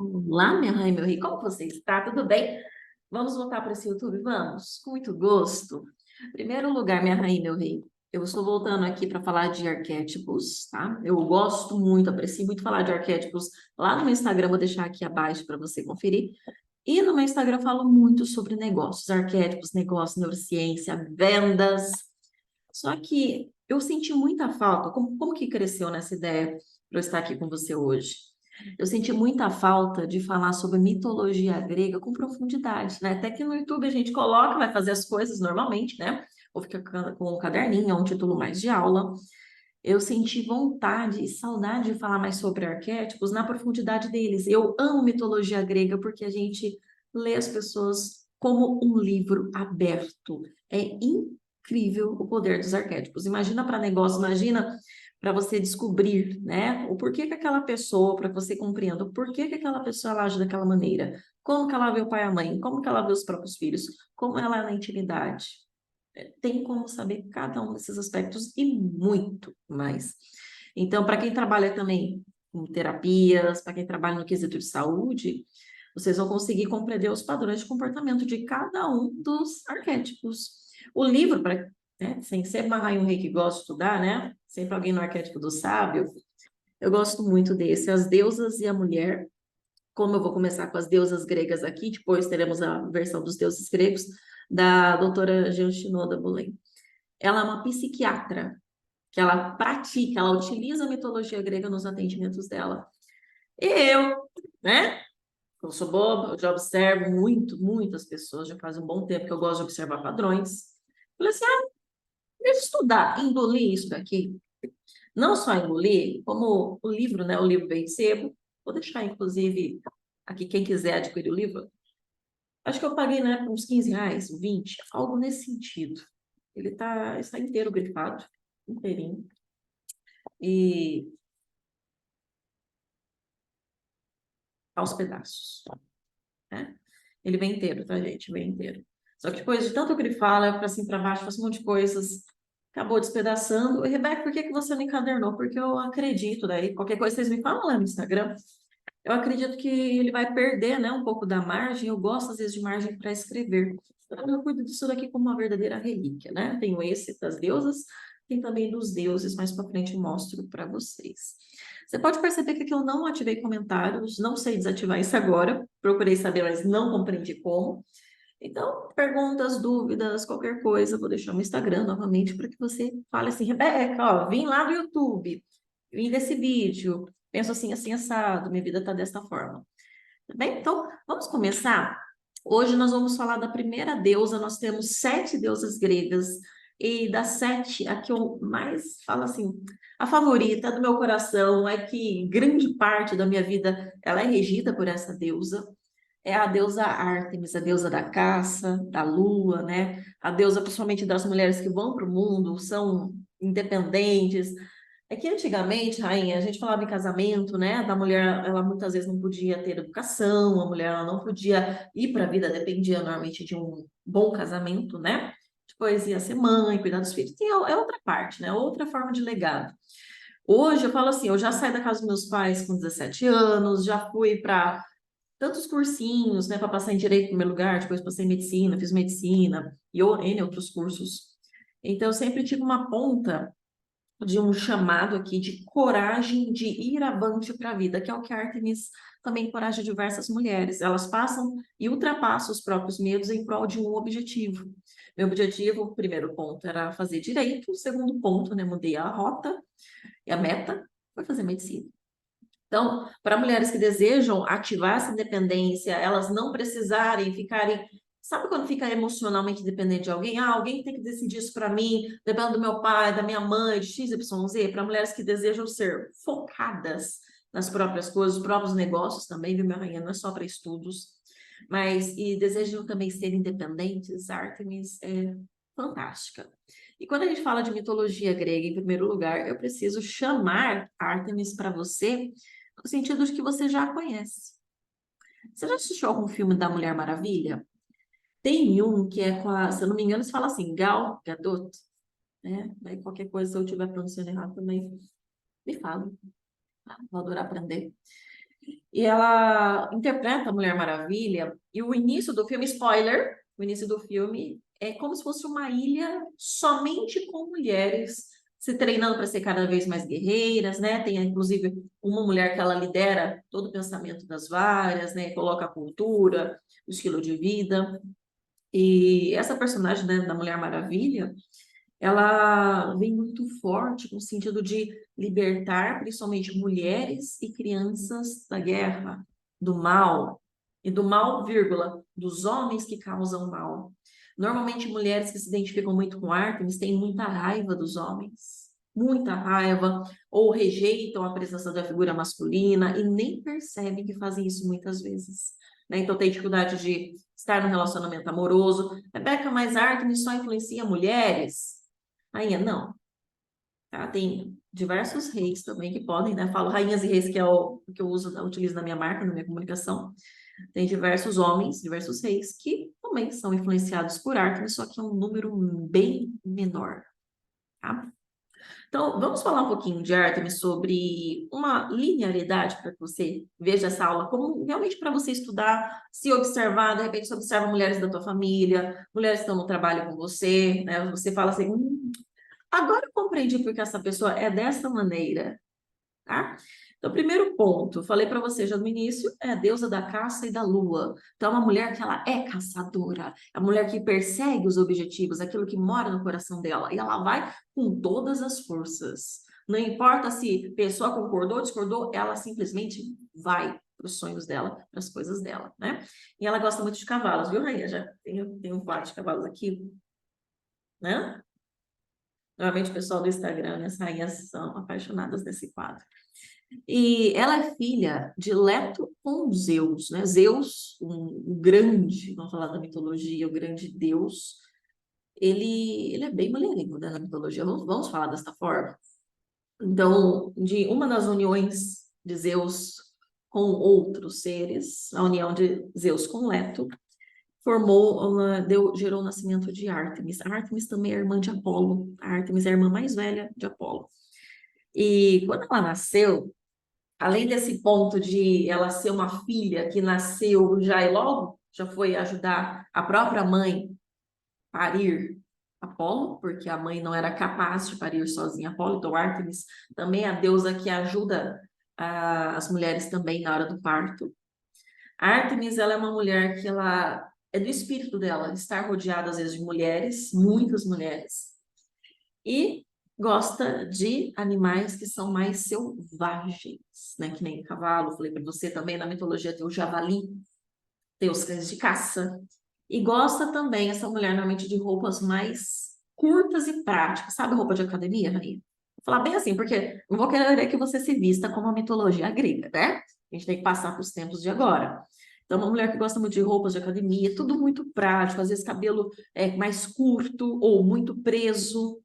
Olá, minha rainha, meu rei, como você está? Tudo bem? Vamos voltar para esse YouTube? Vamos, com muito gosto. Primeiro lugar, minha rainha, meu rei, eu estou voltando aqui para falar de arquétipos, tá? Eu gosto muito, aprecio muito falar de arquétipos lá no meu Instagram, vou deixar aqui abaixo para você conferir. E no meu Instagram eu falo muito sobre negócios, arquétipos, negócios, neurociência, vendas. Só que eu senti muita falta, como que cresceu nessa ideia para eu estar aqui com você hoje? Eu senti muita falta de falar sobre mitologia grega com profundidade, né? Até que no YouTube a gente coloca, vai fazer as coisas normalmente, né? Ou fica com um caderninho, ou um título mais de aula. Eu senti vontade e saudade de falar mais sobre arquétipos na profundidade deles. Eu amo mitologia grega porque a gente lê as pessoas como um livro aberto. É incrível o poder dos arquétipos. Imagina para negócio, imagina para você descobrir, né, o porquê que aquela pessoa, para que você compreenda o porquê que aquela pessoa ela age daquela maneira, como que ela vê o pai e a mãe, como que ela vê os próprios filhos, como ela é na intimidade. Tem como saber cada um desses aspectos e muito mais. Então, para quem trabalha também com terapias, para quem trabalha no quesito de saúde, vocês vão conseguir compreender os padrões de comportamento de cada um dos arquétipos. O livro, para sem ser uma rainha um rei que gosta de estudar, né? Sempre alguém no arquétipo do sábio. Eu gosto muito desse, As Deusas e a Mulher. Como eu vou começar com as deusas gregas aqui, depois teremos a versão dos deuses gregos, da doutora Jean Bolen. Ela é uma psiquiatra, que ela pratica, ela utiliza a mitologia grega nos atendimentos dela. E eu, né? Eu sou boba, eu já observo muitas pessoas, já faz um bom tempo que eu gosto de observar padrões. Falei assim, deixa eu estudar, engolir isso daqui. Não só engolir, como o livro, né? O livro veio de sebo. Vou deixar, inclusive, aqui quem quiser adquirir o livro. Acho que eu paguei, né, uns 15 reais, 20, algo nesse sentido. Está inteiro grifado, inteirinho. E aos pedaços, né? Ele vem inteiro, tá, gente? Vem inteiro. Só que depois de tanto grifar, leva para cima para baixo, faz um monte de coisas, acabou despedaçando. E, Rebeca, por que que você não encadernou? Porque eu acredito, daí, qualquer coisa vocês me falam lá no Instagram. Eu acredito que ele vai perder, né, um pouco da margem. Eu gosto, às vezes, de margem para escrever. Então, eu cuido disso daqui como uma verdadeira relíquia, né? Tenho esse das deusas, tem também dos deuses, mais para frente eu mostro para vocês. Você pode perceber que aqui eu não ativei comentários, não sei desativar isso agora, procurei saber, mas não compreendi como. Então, perguntas, dúvidas, qualquer coisa, vou deixar no Instagram novamente para que você fale assim, Rebeca, ó, vim lá do YouTube, vim desse vídeo, penso assim, assim, assado, minha vida está desta forma. Tá bem? Então, vamos começar? Hoje nós vamos falar da primeira deusa, nós temos 7 deusas gregas, e das 7, a que eu mais falo assim, a favorita do meu coração é que grande parte da minha vida ela é regida por essa deusa, é a deusa Ártemis, a deusa da caça, da lua, né? A deusa principalmente das mulheres que vão para o mundo, são independentes. É que antigamente, rainha, a gente falava em casamento, né? Da mulher, ela muitas vezes não podia ter educação, a mulher ela não podia ir para a vida, dependia normalmente de um bom casamento, né? Depois ia ser mãe, cuidar dos filhos. É outra parte, né? Outra forma de legado. Hoje eu falo assim, eu já saí da casa dos meus pais com 17 anos, já fui para tantos cursinhos, né, para passar em direito no primeiro lugar, depois passei em medicina, fiz medicina e N outros cursos. Então, eu sempre tive uma ponta de um chamado aqui de coragem de ir avante para a vida, que é o que a Artemis também encoraja diversas mulheres. Elas passam e ultrapassam os próprios medos em prol de um objetivo. Meu objetivo, o primeiro ponto, era fazer direito, o segundo ponto, né, mudei a rota e a meta foi fazer medicina. Então, para mulheres que desejam ativar essa independência, elas não precisarem ficarem. Sabe quando fica emocionalmente dependente de alguém? Ah, alguém tem que decidir isso para mim, dependendo do meu pai, da minha mãe, de X, Y, Z. Para mulheres que desejam ser focadas nas próprias coisas, os próprios negócios também, viu, minha rainha? Não é só para estudos, mas e desejam também ser independentes. Artemis é fantástica. E quando a gente fala de mitologia grega, em primeiro lugar, eu preciso chamar Artemis para você no sentido de que você já conhece. Você já assistiu algum filme da Mulher Maravilha? Tem um que é com a, se eu não me engano, se fala assim, Gal Gadot, né? Aí qualquer coisa, se eu estiver pronunciando errado também, me fala. Vou adorar aprender. E ela interpreta a Mulher Maravilha, e o início do filme, spoiler, o início do filme é como se fosse uma ilha somente com mulheres se treinando para ser cada vez mais guerreiras, né? Tem inclusive uma mulher que ela lidera todo o pensamento das várias, né? Coloca a cultura, o estilo de vida. E essa personagem, né, da Mulher Maravilha, ela vem muito forte no sentido de libertar principalmente mulheres e crianças da guerra, do mal, e do mal, vírgula, dos homens que causam mal. Normalmente, mulheres que se identificam muito com Artemis têm muita raiva dos homens, muita raiva, ou rejeitam a presença da figura masculina e nem percebem que fazem isso muitas vezes. Né? Então, tem dificuldade de estar no relacionamento amoroso. Rebeca, mas Artemis só influencia mulheres? Rainha, não. Tá? Tem diversos reis também que podem, né? Falo rainhas e reis, que é o que eu uso, eu utilizo na minha marca, na minha comunicação. Tem diversos homens, diversos reis que também são influenciados por Artemis, só que é um número bem menor, tá? Então, vamos falar um pouquinho de Artemis sobre uma linearidade para que você veja essa aula como realmente para você estudar, se observar, de repente você observa mulheres da tua família, mulheres que estão no trabalho com você, né? Você fala assim, agora eu compreendi porque essa pessoa é dessa maneira, tá? Então, primeiro ponto, falei para você já no início, é a deusa da caça e da lua. Então, é uma mulher que ela é caçadora, é uma mulher que persegue os objetivos, aquilo que mora no coração dela, e ela vai com todas as forças. Não importa se a pessoa concordou ou discordou, ela simplesmente vai para os sonhos dela, para as coisas dela, né? E ela gosta muito de cavalos, viu, Rainha? Já tem um quadro de cavalos aqui, né? Normalmente o pessoal do Instagram, né, as rainhas são apaixonadas desse quadro. E ela é filha de Leto com Zeus, né? Zeus, o grande, vamos falar da mitologia, o grande deus, ele é bem mulherengo, né, na mitologia, vamos falar desta forma. Então, de uma das uniões de Zeus com outros seres, a união de Zeus com Leto, gerou o nascimento de Ártemis. A Ártemis também é irmã de Apolo. A Ártemis é a irmã mais velha de Apolo. E quando ela nasceu, além desse ponto de ela ser uma filha que nasceu já e logo já foi ajudar a própria mãe a parir Apolo, porque a mãe não era capaz de parir sozinha Apolo, então Ártemis também é a deusa que ajuda as mulheres também na hora do parto. A Ártemis, ela é uma mulher que ela é do espírito dela, estar rodeada às vezes de mulheres, muitas mulheres, e gosta de animais que são mais selvagens, né? Que nem cavalo, falei para você também, na mitologia tem o javali, tem os cães de caça. E gosta também, essa mulher, normalmente, de roupas mais curtas e práticas. Sabe roupa de academia, Rainha? Vou falar bem assim, porque não vou querer que você se vista como a mitologia grega, né? A gente tem que passar para os tempos de agora. Então, uma mulher que gosta muito de roupas de academia, tudo muito prático, às vezes cabelo mais curto ou muito preso,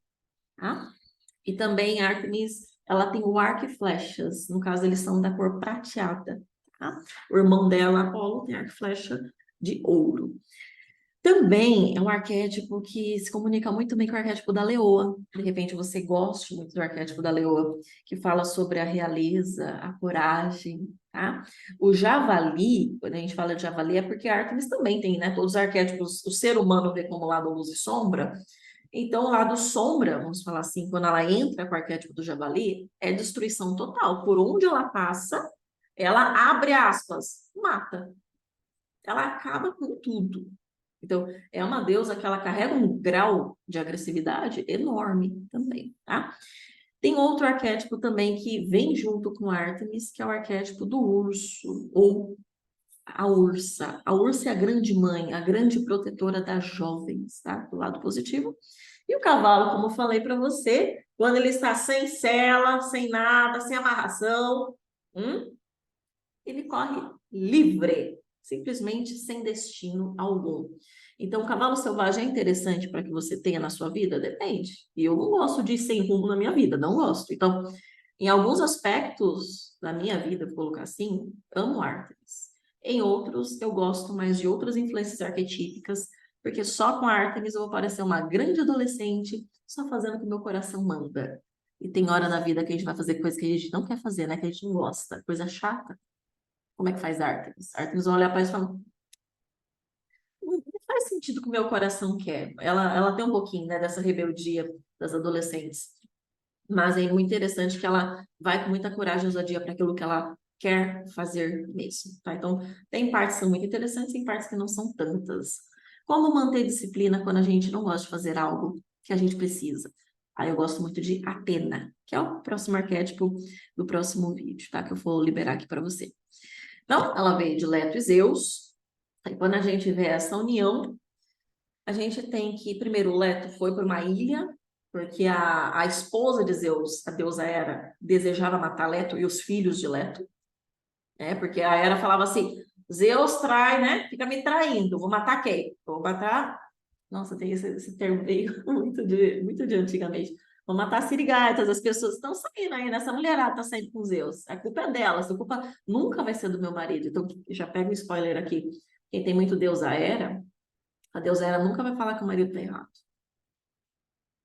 tá? E também Artemis, ela tem o arco e flechas. No caso, eles são da cor prateada, tá? O irmão dela, Apolo, tem arco e flecha de ouro. Também é um arquétipo que se comunica muito bem com o arquétipo da leoa. De repente, você goste muito do arquétipo da leoa, que fala sobre a realeza, a coragem, tá? O javali, quando a gente fala de javali, é porque a Artemis também tem, né? Todos os arquétipos, o ser humano vê como lado luz e sombra, então, o lado sombra, vamos falar assim, quando ela entra com o arquétipo do javali, é destruição total. Por onde ela passa, ela abre aspas, mata. Ela acaba com tudo. Então, é uma deusa que ela carrega um grau de agressividade enorme também, tá? Tem outro arquétipo também que vem junto com Ártemis, que é o arquétipo do urso, ou a ursa. A ursa é a grande mãe, a grande protetora das jovens, tá? Do lado positivo. E o cavalo, como eu falei para você, quando ele está sem sela, sem nada, sem amarração, ele corre livre, simplesmente sem destino algum. Então, o cavalo selvagem é interessante para que você tenha na sua vida? Depende. E eu não gosto de ir sem rumo na minha vida, não gosto. Então, em alguns aspectos da minha vida, vou colocar assim, amo Ártemis. Em outros, eu gosto mais de outras influências arquetípicas, porque só com a Ártemis eu vou parecer uma grande adolescente, só fazendo o que meu coração manda. E tem hora na vida que a gente vai fazer coisa que a gente não quer fazer, né? Que a gente não gosta, coisa chata. Como é que faz Ártemis? Ártemis vai olhar para isso e falar, não faz sentido que o meu coração quer. Ela tem um pouquinho, né, dessa rebeldia das adolescentes. Mas é muito interessante que ela vai com muita coragem e ousadia para aquilo que ela quer fazer mesmo, tá? Então, tem partes que são muito interessantes e partes que não são tantas. Como manter disciplina quando a gente não gosta de fazer algo que a gente precisa? Aí eu gosto muito de Atena, que é o próximo arquétipo do próximo vídeo, tá? Que eu vou liberar aqui para você. Então, ela veio de Leto e Zeus. Aí, quando a gente vê essa união, a gente tem que, primeiro, Leto foi para uma ilha, porque a esposa de Zeus, a deusa Hera, desejava matar Leto e os filhos de Leto, né? Porque a Hera falava assim: Zeus trai, né? Fica me traindo, vou matar quem? Vou matar. Nossa, tem esse termo meio muito de antigamente. Vou matar sirigaitas, as pessoas estão saindo aí, nessa mulherada está saindo com Zeus. A culpa é delas, a culpa nunca vai ser do meu marido. Então, já pega um spoiler aqui. Quem tem muito deusa Hera, a deusa Hera nunca vai falar que o marido está errado.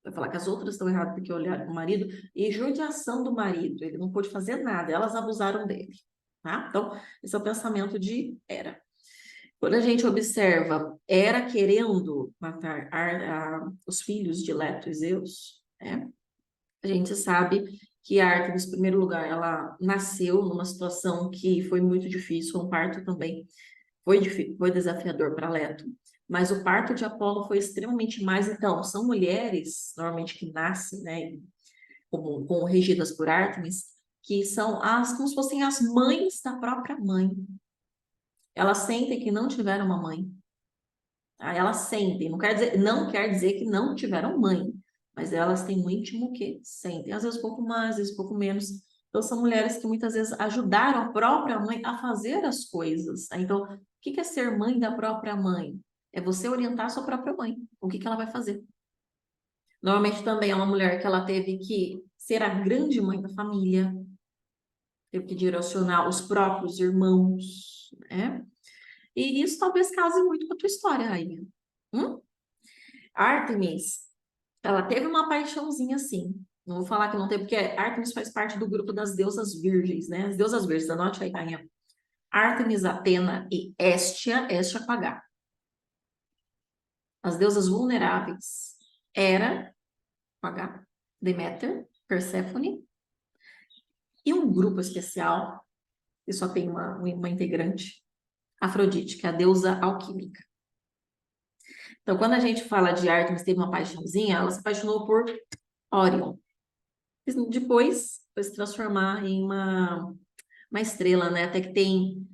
Vai falar que as outras estão erradas porque olharam para o marido e judiação do marido. Ele não pôde fazer nada, elas abusaram dele. Tá? Então, esse é o pensamento de Hera. Quando a gente observa Hera querendo matar os filhos de Leto e Zeus, né? A gente sabe que a Ártemis, em primeiro lugar, ela nasceu numa situação que foi muito difícil, um parto também foi desafiador para Leto, mas o parto de Apolo foi extremamente mais. Então, são mulheres, normalmente que nascem, né, como regidas por Ártemis, que são como se fossem as mães da própria mãe. Elas sentem que não tiveram uma mãe. Tá? Elas sentem, não quer dizer que não tiveram mãe, mas elas têm um íntimo que sentem, às vezes um pouco mais, às vezes um pouco menos. Então, são mulheres que muitas vezes ajudaram a própria mãe a fazer as coisas. Tá? Então, o que é ser mãe da própria mãe? É você orientar a sua própria mãe. O que ela vai fazer? Normalmente também é uma mulher que ela teve que ser a grande mãe da família, teve que direcionar os próprios irmãos, né? E isso talvez case muito com a tua história, Rainha. Hum? Artemis, ela teve uma paixãozinha assim. Não vou falar que não teve, porque Artemis faz parte do grupo das deusas virgens, né? As deusas virgens, anote aí, Rainha. Artemis, Atena e Hestia com H. As deusas vulneráveis, Hera, com H, Deméter, Perséfone, e um grupo especial, que só tem uma integrante, Afrodite, que é a deusa alquímica. Então, quando a gente fala de Artemis teve uma paixãozinha, ela se apaixonou por Órion. Depois foi se transformar em uma estrela, né? Até que tem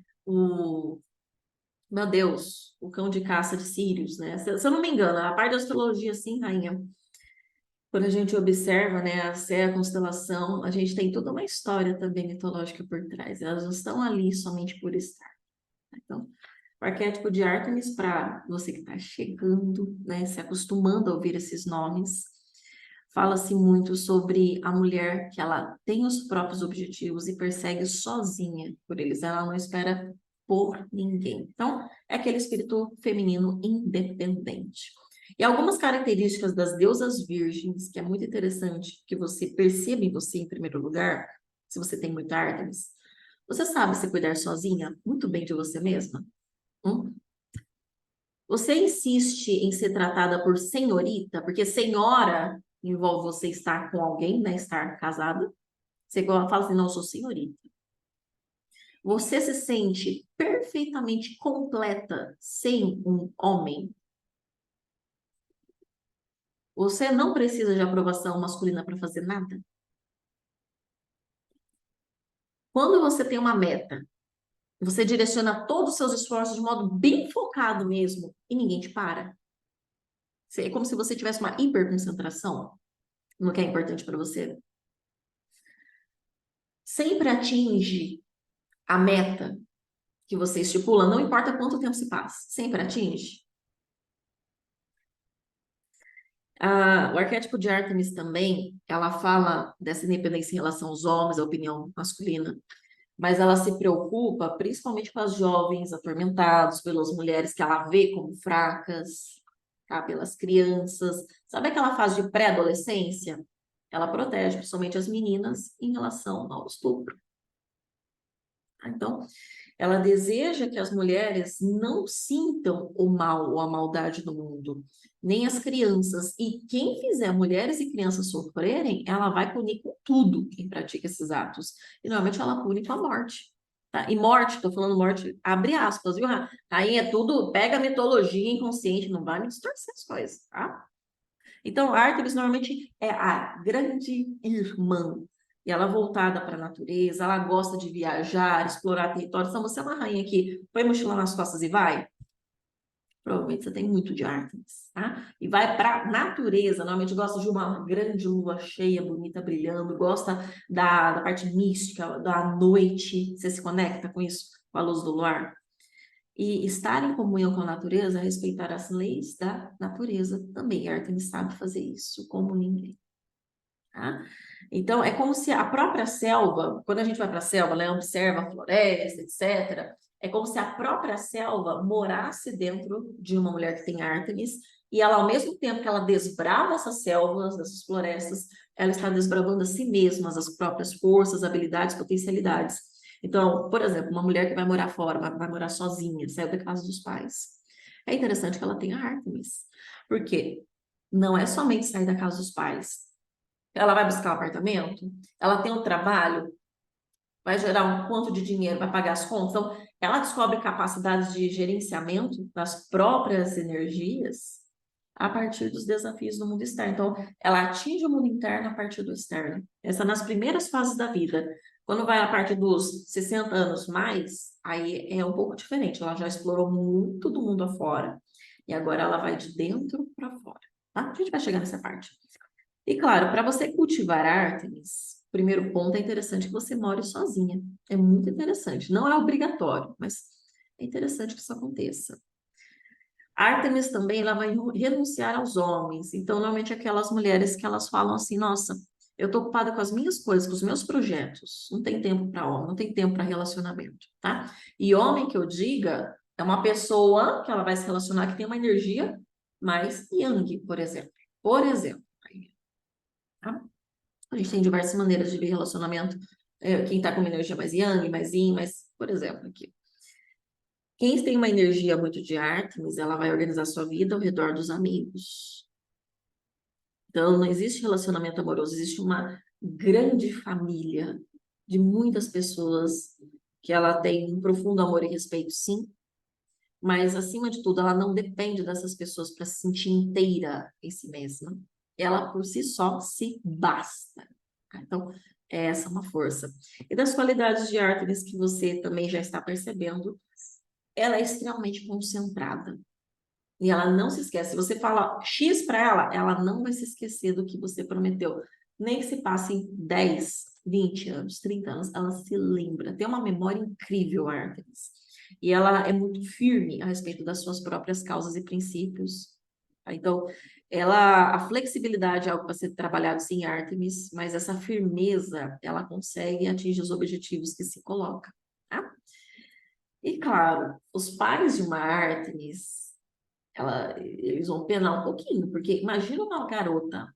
meu Deus, o cão de caça de Sírios, né? Se eu não me engano, a parte da astrologia, sim, rainha, quando a gente observa, né, a constelação, a gente tem toda uma história também mitológica por trás. Elas não estão ali somente por estar. Então, o arquétipo de Ártemis, para você que está chegando, né, se acostumando a ouvir esses nomes, fala-se muito sobre a mulher que ela tem os próprios objetivos e persegue sozinha por eles. Ela não espera por ninguém. Então, é aquele espírito feminino independente. E algumas características das deusas virgens, que é muito interessante que você perceba em você, em primeiro lugar, se você tem muita Ártemis. Você sabe se cuidar sozinha muito bem de você mesma? Hum? Você insiste em ser tratada por senhorita, porque senhora envolve você estar com alguém, né? Estar casada. Você fala assim, não, eu sou senhorita. Você se sente perfeitamente completa sem um homem. Você não precisa de aprovação masculina para fazer nada. Quando você tem uma meta, você direciona todos os seus esforços de modo bem focado mesmo e ninguém te para. É como se você tivesse uma hiperconcentração no que é importante para você. Sempre atinge a meta que você estipula, não importa quanto tempo se passa, sempre atinge. O arquétipo de Ártemis também, ela fala dessa independência em relação aos homens, a opinião masculina, mas ela se preocupa principalmente com as jovens atormentados, pelas mulheres que ela vê como fracas, tá? Pelas crianças. Sabe aquela fase de pré-adolescência? Ela protege principalmente as meninas em relação ao estupro. Então, Ela deseja que as mulheres não sintam o mal ou a maldade do mundo, nem as crianças. E quem fizer mulheres e crianças sofrerem, ela vai punir com tudo quem pratica esses atos. E normalmente ela pune com a morte. Tá? E morte, tô falando morte, abre aspas, viu? Aí é tudo, pega a mitologia inconsciente, não vai me distorcer as coisas, tá? Então, Artemis normalmente é a grande irmã. E ela é voltada para a natureza, ela gosta de viajar, explorar territórios. Então, você é uma rainha que põe mochila nas costas e vai. Provavelmente você tem muito de Artemis, tá? E vai para a natureza. Normalmente gosta de uma grande lua cheia, bonita, brilhando. Gosta da parte mística, da noite. Você se conecta com isso, com a luz do luar? E estar em comunhão com a natureza, respeitar as leis da natureza também. Artemis sabe fazer isso como ninguém. Tá? Então, é como se a própria selva, quando a gente vai para a selva, né, observa a floresta, etc., é como se a própria selva morasse dentro de uma mulher que tem Artemis, e ela, ao mesmo tempo que ela desbrava essas selvas, essas florestas, ela está desbravando a si mesma, as próprias forças, habilidades, potencialidades. Então, por exemplo, uma mulher que vai morar fora, vai morar sozinha, saiu da casa dos pais. É interessante que ela tenha Artemis. Por quê? Não é somente sair da casa dos pais. Ela vai buscar um apartamento, ela tem um trabalho, vai gerar um quanto de dinheiro, vai pagar as contas. Então, ela descobre capacidades de gerenciamento das próprias energias a partir dos desafios do mundo externo. Então, ela atinge o mundo interno a partir do externo. Essa nas primeiras fases da vida. Quando vai a partir dos 60 anos mais, aí é um pouco diferente. Ela já explorou muito do mundo afora. E agora ela vai de dentro para fora. Tá? A gente vai chegar nessa parte. E claro, para você cultivar Artemis, o primeiro ponto é interessante que você more sozinha. É muito interessante. Não é obrigatório, mas é interessante que isso aconteça. Artemis também ela vai renunciar aos homens. Então, normalmente aquelas mulheres que elas falam assim, nossa, eu estou ocupada com as minhas coisas, com os meus projetos. Não tem tempo para homem, não tem tempo para relacionamento, tá? E homem que eu diga é uma pessoa que ela vai se relacionar que tem uma energia mais yang, por exemplo. Por exemplo. Tá? A gente tem diversas maneiras de ver relacionamento. Quem está com uma energia mais yang, mais yin, mas, por exemplo, aqui. Quem tem uma energia muito de Ártemis, ela vai organizar sua vida ao redor dos amigos. Então, não existe relacionamento amoroso, existe uma grande família de muitas pessoas que ela tem um profundo amor e respeito, sim, mas, acima de tudo, ela não depende dessas pessoas para se sentir inteira em si mesma. Ela, por si só, se basta. Tá? Então, essa é uma força. E das qualidades de Artemis que você também já está percebendo, ela é extremamente concentrada. E ela não se esquece. Se você fala X para ela, ela não vai se esquecer do que você prometeu. Nem que se passem 10, 20 anos, 30 anos, ela se lembra. Tem uma memória incrível, a Artemis. E ela é muito firme a respeito das suas próprias causas e princípios. Tá? Então, a flexibilidade é algo para ser trabalhado sim, Artemis, mas essa firmeza, ela consegue atingir os objetivos que se coloca. Tá? E claro, os pais de uma Artemis eles vão penar um pouquinho, porque imagina uma garota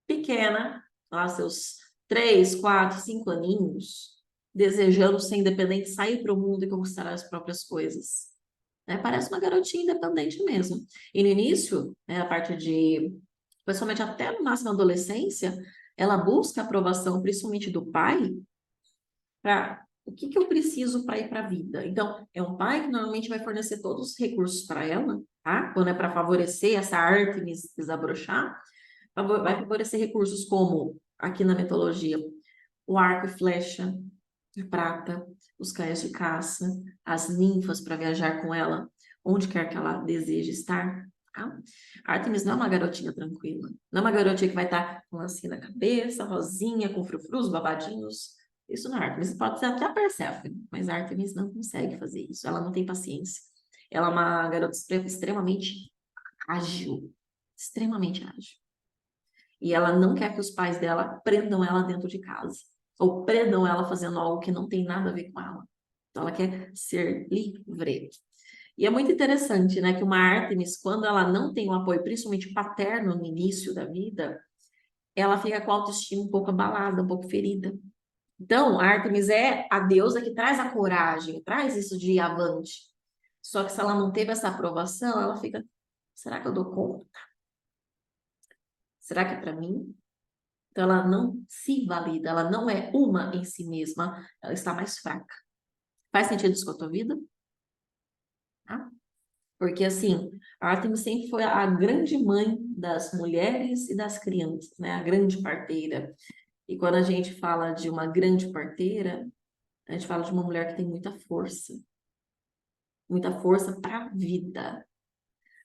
pequena, lá seus 3, 4, 5 aninhos, desejando ser independente, sair para o mundo e conquistar as próprias coisas. Né? Parece uma garotinha independente mesmo. E no início, né, a partir de, principalmente até no máximo adolescência, ela busca a aprovação, principalmente do pai, para o que eu preciso para ir para a vida. Então, é um pai que normalmente vai fornecer todos os recursos para ela, tá? Quando é para favorecer essa arte desabrochar, vai favorecer recursos como, aqui na mitologia, o arco e flecha de prata, os cães de caça, as ninfas para viajar com ela, onde quer que ela deseje estar. Tá? Artemis não é uma garotinha tranquila, não é uma garotinha que vai estar com lancinha na cabeça, rosinha, com frufrus, babadinhos. Isso não é Artemis. Pode ser até a Perséfone, mas a Artemis não consegue fazer isso. Ela não tem paciência. Ela é uma garota extremamente ágil, extremamente ágil. E ela não quer que os pais dela prendam ela dentro de casa, ou prendam ela fazendo algo que não tem nada a ver com ela. Então, ela quer ser livre. E é muito interessante, né, que uma Artemis, quando ela não tem um apoio, principalmente paterno no início da vida, ela fica com a autoestima um pouco abalada, um pouco ferida. Então, a Ártemis é a deusa que traz a coragem, traz isso de ir avante. Só que se ela não teve essa aprovação, ela fica, será que eu dou conta? Será que é para mim? Então, ela não se valida, ela não é uma em si mesma, ela está mais fraca. Faz sentido isso com a tua vida? Tá? Porque, assim, a Ártemis sempre foi a grande mãe das mulheres e das crianças, né? A grande parteira. E quando a gente fala de uma grande parteira, a gente fala de uma mulher que tem muita força para a vida.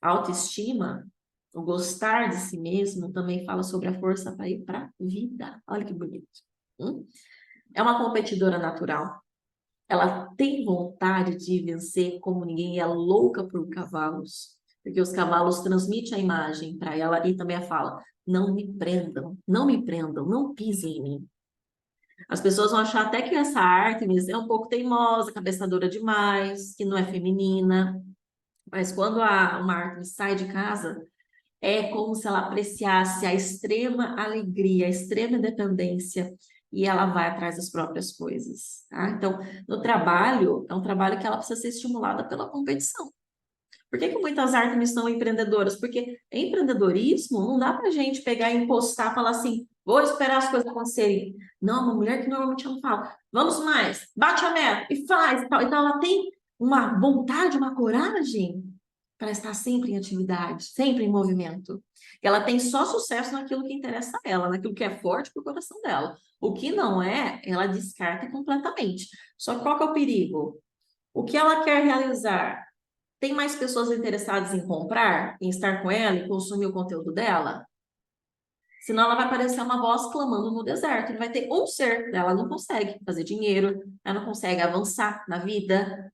A autoestima, o gostar de si mesmo, também fala sobre a força para ir para a vida. Olha que bonito. Hum? É uma competidora natural. Ela tem vontade de vencer como ninguém, e é louca por cavalos, porque os cavalos transmitem a imagem para ela e também a fala: não me prendam, não me prendam, não pisem em mim. As pessoas vão achar até que essa Ártemis é um pouco teimosa, cabeça dura demais, que não é feminina, mas quando uma Ártemis sai de casa, é como se ela apreciasse a extrema alegria, a extrema independência, e ela vai atrás das próprias coisas, tá? Então, no trabalho, é um trabalho que ela precisa ser estimulada pela competição. Por que que muitas Artemis são empreendedoras? Porque empreendedorismo não dá pra gente pegar e impostar, falar assim, vou esperar as coisas acontecerem. Não, uma mulher que normalmente não fala, vamos mais, bate a meta e faz e tal. Então, ela tem uma vontade, uma coragem para estar sempre em atividade, sempre em movimento. Ela tem só sucesso naquilo que interessa a ela, naquilo que é forte para o coração dela. O que não é, ela descarta completamente. Só que qual que é o perigo? O que ela quer realizar? Tem mais pessoas interessadas em comprar, em estar com ela e consumir o conteúdo dela? Senão ela vai parecer uma voz clamando no deserto. Não vai ter um ser. Ela não consegue fazer dinheiro, ela não consegue avançar na vida,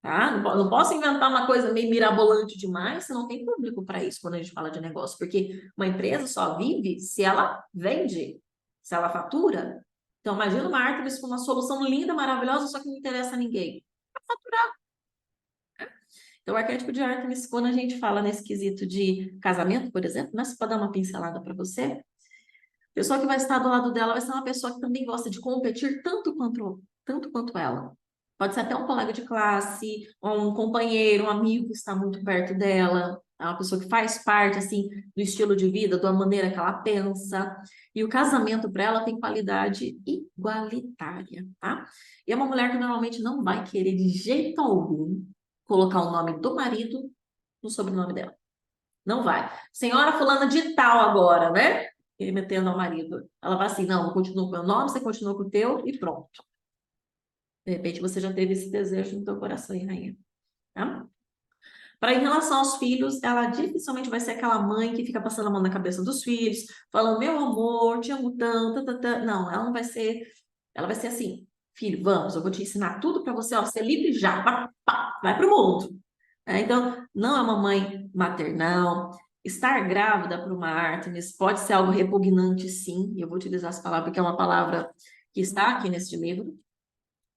tá? Não posso inventar uma coisa meio mirabolante demais se não tem público para isso quando a gente fala de negócio. Porque uma empresa só vive se ela vende, se ela fatura. Então, imagina uma Artemis com uma solução linda, maravilhosa, só que não interessa a ninguém. Então, o arquétipo de Ártemis, quando a gente fala nesse quesito de casamento, por exemplo, né, só para dar uma pincelada para você, a pessoa que vai estar do lado dela vai ser uma pessoa que também gosta de competir tanto quanto ela. Pode ser até um colega de classe, um companheiro, um amigo que está muito perto dela, é uma pessoa que faz parte, assim, do estilo de vida, da maneira que ela pensa. E o casamento para ela tem qualidade igualitária, tá? E é uma mulher que normalmente não vai querer de jeito algum colocar o nome do marido no sobrenome dela. Não vai. Senhora fulana de tal agora, né? Ele metendo ao marido. Ela vai assim, não, eu continuo com o meu nome, você continua com o teu e pronto. De repente você já teve esse desejo no teu coração, hein, rainha? Tá? Para em relação aos filhos, ela dificilmente vai ser aquela mãe que fica passando a mão na cabeça dos filhos, falando, meu amor, te amo tanto, Não, ela não vai ser, ela vai ser assim, filho, vamos, eu vou te ensinar tudo para você, ó, ser livre já, vai para o mundo. Então, não é uma mãe maternal. Estar grávida para uma Artemis pode ser algo repugnante, sim. Eu vou utilizar essa palavra porque é uma palavra que está aqui neste livro,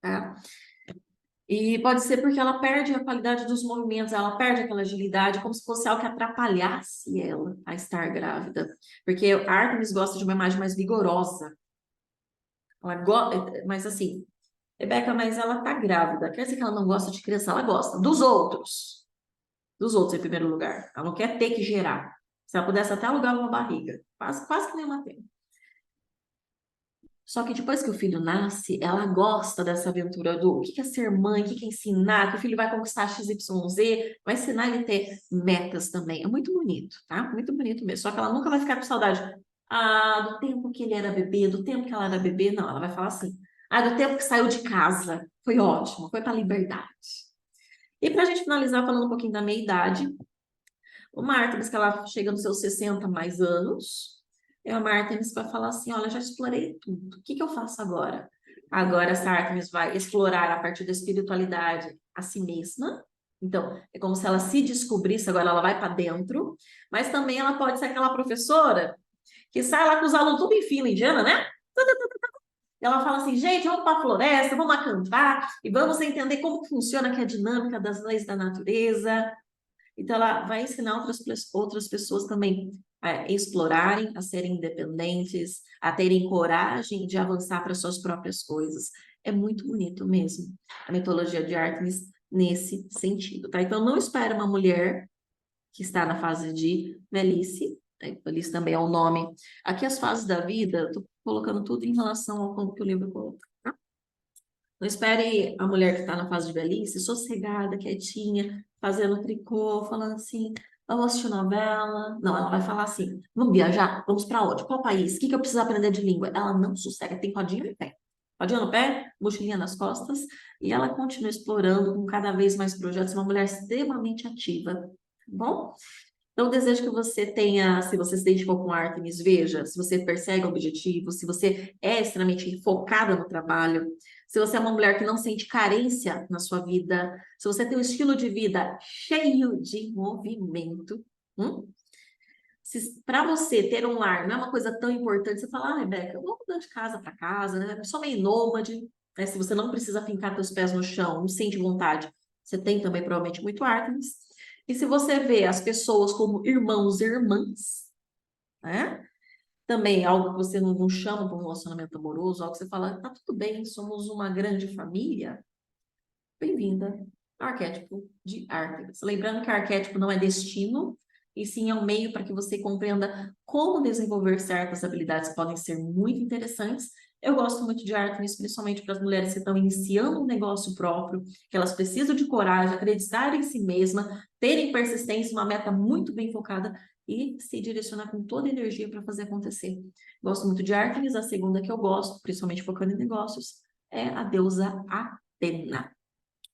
tá? E pode ser porque ela perde a qualidade dos movimentos, ela perde aquela agilidade, como se fosse algo que atrapalhasse ela a estar grávida. Porque a Artemis gosta de uma imagem mais vigorosa. Mas assim, Rebeca, mas ela tá grávida. Quer dizer que ela não gosta de criança? Ela gosta dos outros. Dos outros em primeiro lugar. Ela não quer ter que gerar. Se ela pudesse até alugar uma barriga. Quase que nem uma tem. Só que depois que o filho nasce, ela gosta dessa aventura do o que é ser mãe, o que é ensinar, que o filho vai conquistar XYZ, vai ensinar ele a ter metas também. É muito bonito, tá? Muito bonito mesmo. Só que ela nunca vai ficar com saudade. Do tempo que ele era bebê, do tempo que ela era bebê. Não, ela vai falar assim. Do tempo que saiu de casa. Foi ótimo, foi para a liberdade. E para a gente finalizar falando um pouquinho da meia-idade, uma Artemis que ela chega nos seus 60 mais anos, é uma Artemis que vai falar assim, olha, já explorei tudo, o que que eu faço agora? Agora essa Artemis vai explorar a partir da espiritualidade a si mesma, então é como se ela se descobrisse, agora ela vai para dentro, mas também ela pode ser aquela professora que sai lá com os alunos tudo em fila indiana, né? Ela fala assim, gente, vamos para a floresta, vamos acampar e vamos entender como funciona aqui a dinâmica das leis da natureza. Então, ela vai ensinar outras pessoas também a explorarem, a serem independentes, a terem coragem de avançar para suas próprias coisas. É muito bonito mesmo a mitologia de Ártemis nesse sentido, tá? Então não espere uma mulher que está na fase de velhice, né? Velhice também é o nome. Aqui as fases da vida, eu tô colocando tudo em relação ao como que o livro coloca. Não espere a mulher que está na fase de velhice, sossegada, quietinha, fazendo tricô, falando assim, vamos assistir novela. Não, ela vai falar assim, vamos viajar? Vamos para onde? Qual país? O que que eu preciso aprender de língua? Ela não sossega, tem rodinha no pé. Rodinha no pé, mochilinha nas costas, e ela continua explorando com cada vez mais projetos, uma mulher extremamente ativa, tá bom? Então, eu desejo que você tenha, se você se identificou com Artemis, veja, se você persegue objetivos, se você é extremamente focada no trabalho, se você é uma mulher que não sente carência na sua vida, se você tem um estilo de vida cheio de movimento, se para você ter um lar não é uma coisa tão importante, você fala, ah, Rebeca, eu vou mudando de casa para casa, né? Eu sou meio nômade, né? Se você não precisa fincar seus pés no chão, não sente vontade, você tem também provavelmente muito Artemis. E se você vê as pessoas como irmãos e irmãs, né? Também algo que você não chama para um relacionamento amoroso, algo que você fala, tá tudo bem, somos uma grande família, bem-vinda ao arquétipo de Ártemis. Lembrando que arquétipo não é destino, e sim é um meio para que você compreenda como desenvolver certas habilidades que podem ser muito interessantes. Eu gosto muito de Ártemis, principalmente para as mulheres que estão iniciando um negócio próprio, que elas precisam de coragem, acreditar em si mesma, terem persistência, uma meta muito bem focada e se direcionar com toda a energia para fazer acontecer. Gosto muito de Ártemis, a segunda que eu gosto, principalmente focando em negócios, é a deusa Atena.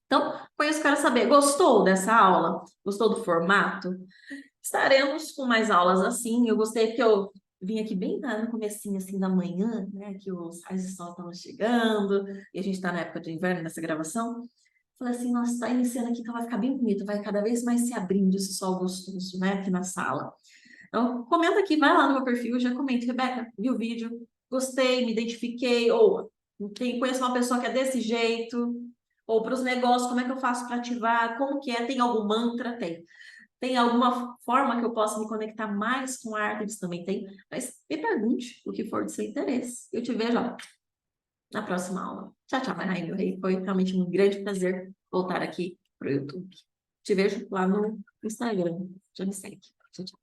Então, com isso, quero saber, gostou dessa aula? Gostou do formato? Estaremos com mais aulas assim. Eu gostei porque eu vim aqui bem no comecinho assim da manhã, né? Que os raios de sol estavam chegando e a gente está na época de inverno nessa gravação. Falei assim, nossa, tá iniciando aqui, então vai ficar bem bonito, vai cada vez mais se abrindo esse sol gostoso, né? Aqui na sala. Então, comenta aqui, vai lá no meu perfil, já comenta, Rebeca, vi o vídeo, gostei, me identifiquei, ou conheço uma pessoa que é desse jeito, ou para os negócios, como é que eu faço para ativar, como que é, tem algum mantra? Tem. Tem alguma forma que eu possa me conectar mais com a arte? Também tem, mas me pergunte o que for de seu interesse. Eu te vejo, ó, na próxima aula. Tchau, tchau, Rainha, meu rei. Foi realmente um grande prazer voltar aqui para o YouTube. Te vejo lá no Instagram. Já me segue. Tchau, tchau.